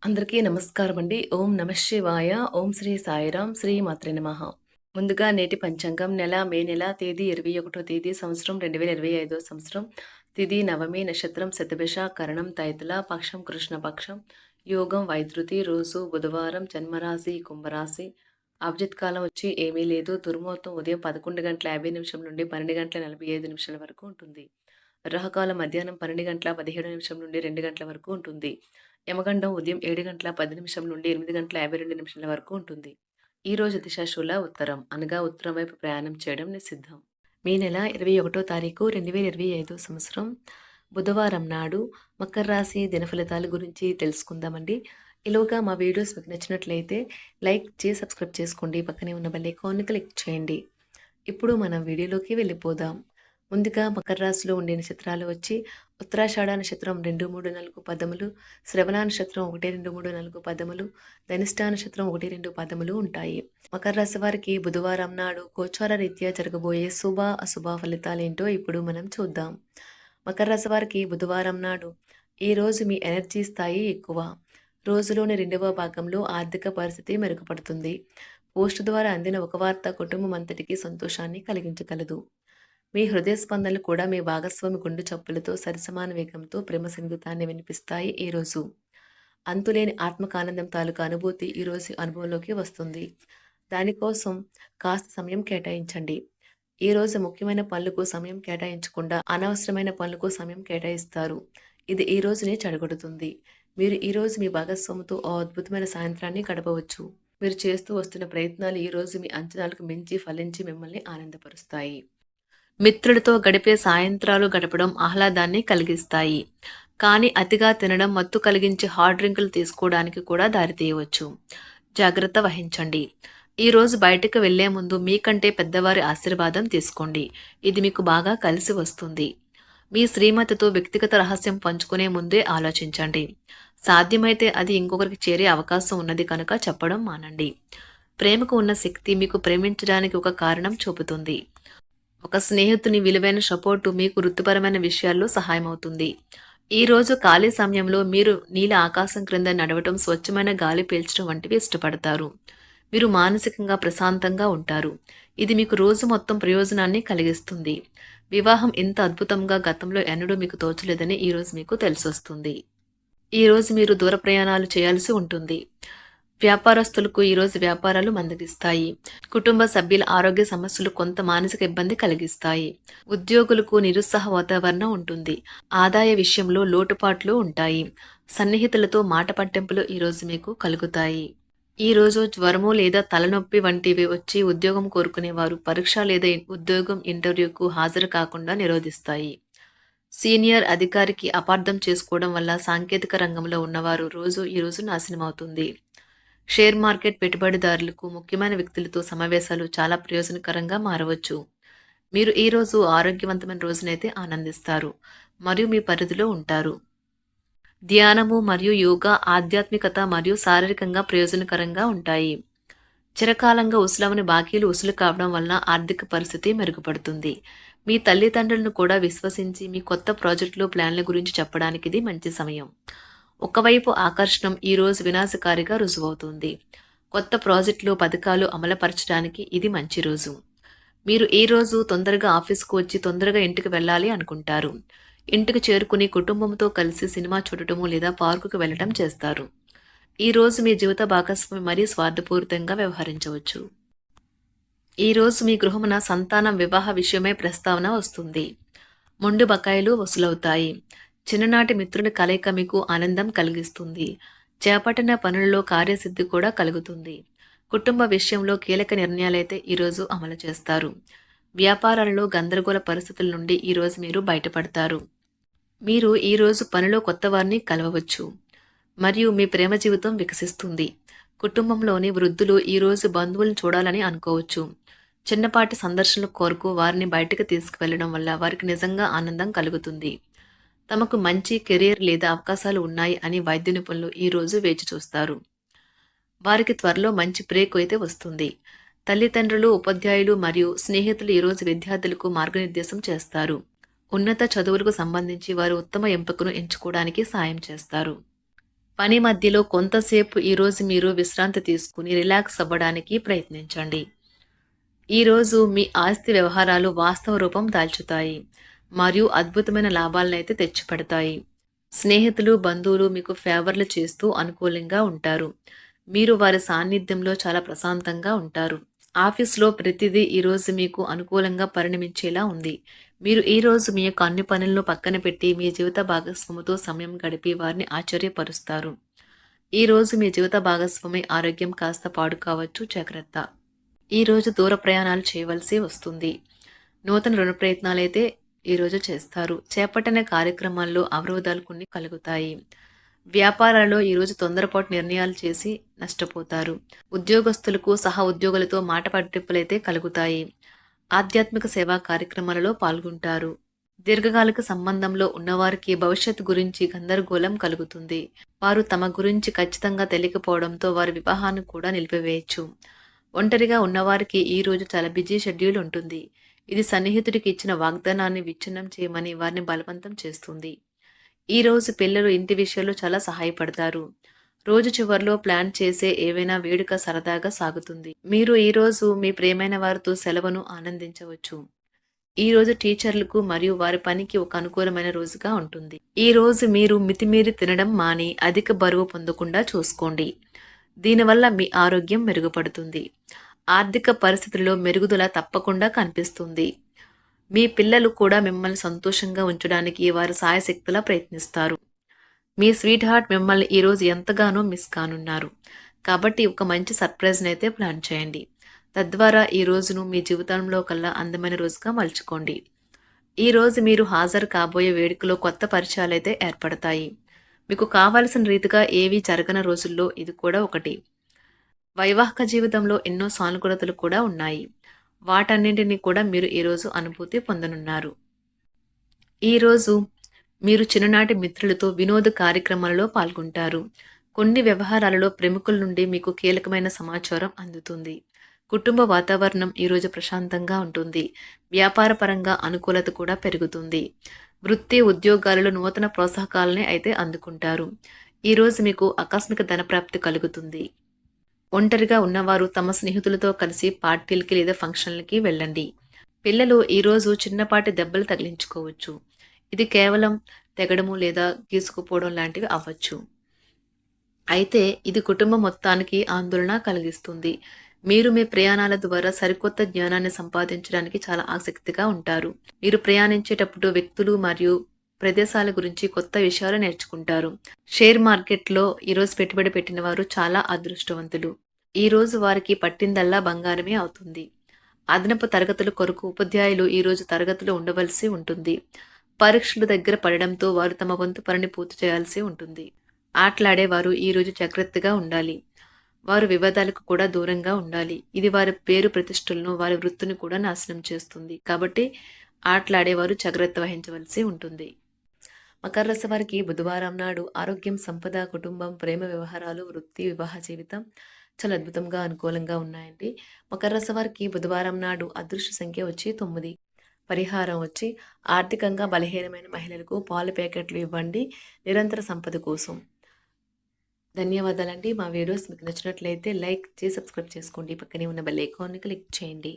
అందరికీ నమస్కారం అండి. ఓం నమః శివాయ. ఓం శ్రీ సాయిరాం. శ్రీ మాత్రే నమః. ముందుగా నేటి పంచాంగం మే నెల తేదీ 21వ తేదీ సంవత్సరం 2025 సంవత్సరం. తిథి నవమి, నక్షత్రం శతభిష, కరణం తైతుల, పక్షం కృష్ణపక్షం, యోగం వైద్యుతి, రోజు బుధవారం, జన్మరాశి కుంభరాశి. అభిజిత్ కాలం వచ్చి ఏమీ లేదు. దుర్ముహూర్తం ఉదయం 11:50 నుండి 12:45 వరకు ఉంటుంది. రాహుకాలం మధ్యాహ్నం 12:17 నుండి 2 గంటల వరకు ఉంటుంది. యమగండం ఉదయం 7:10 నుండి 8:52 వరకు ఉంటుంది. ఈ రోజు దిశ శూల ఉత్తరం, అనగా ఉత్తరం వైపు ప్రయాణం చేయడం నిషిద్ధం. మే నెల 21వ తారీఖు 2025 సంవత్సరం బుధవారం నాడు మకర రాశి దినఫలితాల గురించి తెలుసుకుందామండి. ఈలోగా మా వీడియోస్ మీకు నచ్చినట్లయితే లైక్ చేసి సబ్స్క్రైబ్ చేసుకోండి. పక్కనే ఉన్న బెల్ ఐకాన్ని క్లిక్ చేయండి. ఇప్పుడు మనం వీడియోలోకి వెళ్ళిపోదాం. ముందుగా మకర రాశిలో ఉండే నక్షత్రాలు వచ్చి ఉత్తరాషాఢ నక్షత్రం 2, 3, 4 పదములు, శ్రవణ నక్షత్రం 1, 2, 3, 4 పదములు, ధనిష్ట నక్షత్రం 1, 2 పదములు ఉంటాయి. మకర రాశి వారికి బుధవారం నాడు గోచార రీత్యా జరగబోయే శుభ అశుభ ఫలితాలేంటో ఇప్పుడు మనం చూద్దాం. మకర రాశి వారికి బుధవారం నాడు ఈ రోజు మీ ఎనర్జీ స్థాయి ఎక్కువ. రోజులోని 2వ భాగంలో ఆర్థిక పరిస్థితి మెరుగుపడుతుంది. పోస్ట్ ద్వారా అందిన ఒక వార్త కుటుంబం అంతటికీ సంతోషాన్ని కలిగించగలదు. మీ హృదయ స్పందనలు కూడా మీ భాగస్వామి గుండె చప్పులతో సరిసమాన వేగంతో ప్రేమ సంగీతాన్ని వినిపిస్తాయి. ఈరోజు అంతులేని ఆత్మకానందం తాలూకు అనుభూతి ఈరోజు అనుభవంలోకి వస్తుంది. దానికోసం కాస్త సమయం కేటాయించండి. ఈరోజు ముఖ్యమైన పనులకు సమయం కేటాయించకుండా అనవసరమైన పనులకు సమయం కేటాయిస్తారు. ఇది ఈ రోజుని చెడగొడుతుంది. మీరు ఈరోజు మీ భాగస్వామితో ఓ అద్భుతమైన సాయంత్రాన్ని గడపవచ్చు. మీరు చేస్తూ వస్తున్న ప్రయత్నాలు ఈరోజు మీ అంచనాలకు మించి ఫలించి మిమ్మల్ని ఆనందపరుస్తాయి. మిత్రులతో గడిపే సాయంత్రాలు గడపడం ఆహ్లాదాన్ని కలిగిస్తాయి. కానీ అతిగా తినడం మత్తు కలిగించే హార్డ్ డ్రింకులు తీసుకోవడానికి కూడా దారితీయవచ్చు. జాగ్రత్త వహించండి. ఈరోజు బయటకు వెళ్లే ముందు మీకంటే పెద్దవారి ఆశీర్వాదం తీసుకోండి. ఇది మీకు బాగా కలిసి వస్తుంది. మీ శ్రీమతితో వ్యక్తిగత రహస్యం పంచుకునే ముందే ఆలోచించండి. సాధ్యమైతే అది ఇంకొకరికి చేరే అవకాశం ఉన్నది కనుక చెప్పడం మానండి. ప్రేమకు ఉన్న శక్తి మీకు ప్రేమించడానికి ఒక కారణం చూపుతుంది. ఒక స్నేహితుని విలువైన సపోర్టు మీకు వృత్తిపరమైన విషయాల్లో సహాయమవుతుంది. ఈరోజు ఖాళీ సమయంలో మీరు నీల ఆకాశం క్రింద నడవటం, స్వచ్ఛమైన గాలి పీల్చడం వంటివి ఇష్టపడతారు. మీరు మానసికంగా ప్రశాంతంగా ఉంటారు. ఇది మీకు రోజు మొత్తం ప్రయోజనాన్ని కలిగిస్తుంది. వివాహం ఇంత అద్భుతంగా గతంలో ఎన్నడూ మీకు తోచలేదని ఈరోజు మీకు తెలిసొస్తుంది. ఈరోజు మీరు దూర ప్రయాణాలు చేయాల్సి ఉంటుంది. వ్యాపారస్తులకు ఈరోజు వ్యాపారాలు మందగిస్తాయి. కుటుంబ సభ్యుల ఆరోగ్య సమస్యలు కొంత మానసిక ఇబ్బంది కలిగిస్తాయి. ఉద్యోగులకు నిరుత్సాహ వాతావరణం ఉంటుంది. ఆదాయ విషయంలో లోటుపాట్లు ఉంటాయి. సన్నిహితులతో మాట పట్టింపులు ఈరోజు మీకు కలుగుతాయి. ఈరోజు జ్వరము లేదా తలనొప్పి వంటివి వచ్చి ఉద్యోగం కోరుకునేవారు పరీక్ష లేదా ఉద్యోగం ఇంటర్వ్యూకు హాజరు కాకుండా నిరోధిస్తాయి. సీనియర్ అధికారికి అపార్థం చేసుకోవడం వల్ల సాంకేతిక రంగంలో ఉన్నవారు ఈరోజు నాశనమవుతుంది. షేర్ మార్కెట్ పెట్టుబడిదారులకు ముఖ్యమైన వ్యక్తులతో సమావేశాలు చాలా ప్రయోజనకరంగా మారవచ్చు. మీరు ఈరోజు ఆరోగ్యవంతమైన రోజునైతే ఆనందిస్తారు మరియు మీ పరిధిలో ఉంటారు. ధ్యానము మరియు యోగా ఆధ్యాత్మికత మరియు శారీరకంగా ప్రయోజనకరంగా ఉంటాయి. చిరకాలంగా ఉసులవని బాకీలు ఉసులు కావడం వలన ఆర్థిక పరిస్థితి మెరుగుపడుతుంది. మీ తల్లిదండ్రులను కూడా విశ్వసించి మీ కొత్త ప్రాజెక్టులు ప్లాన్ల గురించి చెప్పడానికి ఇది మంచి సమయం. ఒకవైపు ఆకర్షణం ఈరోజు వినాశకారిగా రుజువవుతుంది. కొత్త ప్రాజెక్టులు పథకాలు అమలుపరచడానికి ఇది మంచి రోజు. మీరు ఈ రోజు తొందరగా ఆఫీస్కు వచ్చి తొందరగా ఇంటికి వెళ్ళాలి అనుకుంటారు. ఇంటికి చేరుకుని కుటుంబంతో కలిసి సినిమా చూడటము లేదా పార్కుకు వెళ్ళటం చేస్తారు. ఈ రోజు మీ జీవిత భాగస్వామి మరీ స్వార్థపూరితంగా వ్యవహరించవచ్చు. ఈ రోజు మీ గృహమున సంతానం వివాహ విషయమై ప్రస్తావన వస్తుంది. మొండి బకాయిలు వసూలవుతాయి. చిన్ననాటి మిత్రుని కలయిక మీకు ఆనందం కలిగిస్తుంది. చేపట్టిన పనులలో కార్యసిద్ధి కూడా కలుగుతుంది. కుటుంబ విషయంలో కీలక నిర్ణయాలైతే ఈరోజు అమలు చేస్తారు. వ్యాపారాలలో గందరగోళ పరిస్థితుల నుండి ఈరోజు మీరు బయటపడతారు. మీరు ఈరోజు పనిలో కొత్త వారిని కలవవచ్చు మరియు మీ ప్రేమ జీవితం వికసిస్తుంది. కుటుంబంలోని వృద్ధులు ఈరోజు బంధువులను చూడాలని అనుకోవచ్చు. చిన్నపాటి సందర్శనల కొరకు వారిని బయటకు తీసుకువెళ్లడం వల్ల వారికి నిజంగా ఆనందం కలుగుతుంది. తమకు మంచి కెరీర్ లేదా అవకాశాలు ఉన్నాయి అని వైద్య నిపుణులు ఈరోజు వేచి చూస్తారు. వారికి త్వరలో మంచి బ్రేక్ అయితే వస్తుంది. తల్లిదండ్రులు, ఉపాధ్యాయులు మరియు స్నేహితులు ఈరోజు విద్యార్థులకు మార్గనిర్దేశం చేస్తారు. ఉన్నత చదువులకు సంబంధించి వారు ఉత్తమ ఎంపికను ఎంచుకోవడానికి సాయం చేస్తారు. పని మధ్యలో కొంతసేపు ఈరోజు మీరు విశ్రాంతి తీసుకుని రిలాక్స్ అవ్వడానికి ప్రయత్నించండి. ఈరోజు మీ ఆస్తి వ్యవహారాలు వాస్తవ రూపం దాల్చుతాయి మరియు అద్భుతమైన లాభాలనైతే తెచ్చిపెడతాయి. స్నేహితులు, బంధువులు మీకు ఫేవర్లు చేస్తూ అనుకూలంగా ఉంటారు. మీరు వారి సాన్నిధ్యంలో చాలా ప్రశాంతంగా ఉంటారు. ఆఫీస్‌లో ప్రతిదీ ఈరోజు మీకు అనుకూలంగా పరిణమించేలా ఉంది. మీరు ఈరోజు మీ యొక్క అన్ని పనులను పక్కన పెట్టి మీ జీవిత భాగస్వామితో సమయం గడిపి వారిని ఆశ్చర్యపరుస్తారు. ఈరోజు మీ జీవిత భాగస్వామి ఆరోగ్యం కాస్త పాడు కావచ్చు, జాగ్రత్త. ఈరోజు దూర ప్రయాణాలు చేయవలసి వస్తుంది. నూతన రుణ ప్రయత్నాలైతే ఈరోజు చేస్తారు. చేపట్టిన కార్యక్రమాల్లో అవరోధాలు కొన్ని కలుగుతాయి. వ్యాపారాల్లో ఈరోజు తొందరపాటు నిర్ణయాలు చేసి నష్టపోతారు. ఉద్యోగస్తులకు సహా ఉద్యోగులతో మాట పట్టింపులైతే కలుగుతాయి. ఆధ్యాత్మిక సేవా కార్యక్రమాలలో పాల్గొంటారు. దీర్ఘకాలిక సంబంధంలో ఉన్నవారికి భవిష్యత్తు గురించి గందరగోళం కలుగుతుంది. వారు తమ గురించి ఖచ్చితంగా తెలియకపోవడంతో వారి వివాహాన్ని కూడా నిలిపివేయచ్చు. ఒంటరిగా ఉన్నవారికి ఈ రోజు చాలా బిజీ షెడ్యూల్ ఉంటుంది. ఇది సన్నిహితుడికి ఇచ్చిన వాగ్దానాన్ని విచ్ఛిన్నం చేయమని వారిని బలవంతం చేస్తుంది. ఈ రోజు పిల్లలు ఇంటి విషయంలో చాలా సహాయపడతారు. రోజు చివరిలో ప్లాన్ చేసే ఏవైనా వేడుక సరదాగా సాగుతుంది. మీరు ఈ రోజు మీ ప్రియమైన వారితో సెలవును ఆనందించవచ్చు. ఈ రోజు టీచర్లకు మరియు వారి పనికి ఒక అనుకూలమైన రోజుగా ఉంటుంది. ఈ రోజు మీరు మితిమీరి తినడం మాని అధిక బరువు పొందకుండా చూసుకోండి. దీనివల్ల మీ ఆరోగ్యం మెరుగుపడుతుంది. ఆర్థిక పరిస్థితుల్లో మెరుగుదల తప్పకుండా కనిపిస్తుంది. మీ పిల్లలు కూడా మిమ్మల్ని సంతోషంగా ఉంచడానికి వారి సాయశక్తులా ప్రయత్నిస్తారు. మీ స్వీట్ హార్ట్ మిమ్మల్ని ఈరోజు ఎంతగానో మిస్ కానున్నారు. కాబట్టి ఒక మంచి సర్ప్రైజ్ని అయితే ప్లాన్ చేయండి. తద్వారా ఈ రోజును మీ జీవితంలో కల్లా అందమైన రోజుగా మలుచుకోండి. ఈ రోజు మీరు హాజరు కాబోయే వేడుకలో కొత్త పరిచయాలు అయితే ఏర్పడతాయి. మీకు కావలసిన రీతిగా ఏవీ జరగని రోజుల్లో ఇది కూడా ఒకటి. వైవాహిక జీవితంలో ఎన్నో సానుకూలతలు కూడా ఉన్నాయి. వాటన్నింటినీ కూడా మీరు ఈరోజు అనుభూతి పొందనున్నారు. ఈరోజు మీరు చిన్ననాటి మిత్రులతో వినోద కార్యక్రమాలలో పాల్గొంటారు. కొన్ని వ్యవహారాలలో ప్రముఖుల నుండి మీకు కీలకమైన సమాచారం అందుతుంది. కుటుంబ వాతావరణం ఈరోజు ప్రశాంతంగా ఉంటుంది. వ్యాపారపరంగా అనుకూలత కూడా పెరుగుతుంది. వృత్తి ఉద్యోగాలలో నూతన ప్రోత్సాహకాలని అయితే అందుకుంటారు. ఈరోజు మీకు ఆకస్మిక ధనప్రాప్తి కలుగుతుంది. ఒంటరిగా ఉన్నవారు తమ స్నేహితులతో కలిసి పార్టీలకి లేదా ఫంక్షన్లకి వెళ్ళండి. పిల్లలు ఈరోజు చిన్నపాటి దెబ్బలు తగిలించుకోవచ్చు. ఇది కేవలం తెగడము లేదా గీసుకుపోవడం లాంటివి అవ్వచ్చు. అయితే ఇది కుటుంబం మొత్తానికి ఆందోళన కలిగిస్తుంది. మీరు మీ ప్రయాణాల ద్వారా సరికొత్త జ్ఞానాన్ని సంపాదించడానికి చాలా ఆసక్తిగా ఉంటారు. మీరు ప్రయాణించేటప్పుడు వ్యక్తులు మరియు ప్రదేశాల గురించి కొత్త విషయాలు నేర్చుకుంటారు. షేర్ మార్కెట్లో ఈరోజు పెట్టుబడి పెట్టిన వారు చాలా అదృష్టవంతులు. ఈరోజు వారికి పట్టిందల్లా బంగారమే అవుతుంది. అదనపు తరగతుల కొరకు ఉపాధ్యాయులు ఈరోజు తరగతిలో ఉండవలసి ఉంటుంది. పరీక్షలు దగ్గర పడడంతో వారు తమ వంతు పనిని పూర్తి చేయాల్సి ఉంటుంది. ఆటలాడేవారు ఈరోజు జాగ్రత్తగా ఉండాలి. వారు వివాదాలకు కూడా దూరంగా ఉండాలి. ఇది వారి పేరు ప్రతిష్టలను, వారి వృత్తిని కూడా నాశనం చేస్తుంది. కాబట్టి ఆటలాడేవారు జాగ్రత్త వహించవలసి ఉంటుంది. మకర రాశి వారికి బుధవారం నాడు ఆరోగ్యం, సంపద, కుటుంబం, ప్రేమ వ్యవహారాలు, వృత్తి, వివాహ జీవితం చాలా అద్భుతంగా అనుకూలంగా ఉన్నాయండి. మకర రాశి వారికి బుధవారం నాడు అదృష్ట సంఖ్య వచ్చి 9. పరిహారం వచ్చి ఆర్థికంగా బలహీనమైన మహిళలకు పాల ప్యాకెట్లు ఇవ్వండి నిరంతర సంపద కోసం. ధన్యవాదాలండి. మా వీడియోస్ మీకు నచ్చినట్లయితే లైక్ చేసి సబ్స్క్రైబ్ చేసుకోండి. పక్కనే ఉన్న బెల్ ఐకాన్ని క్లిక్ చేయండి.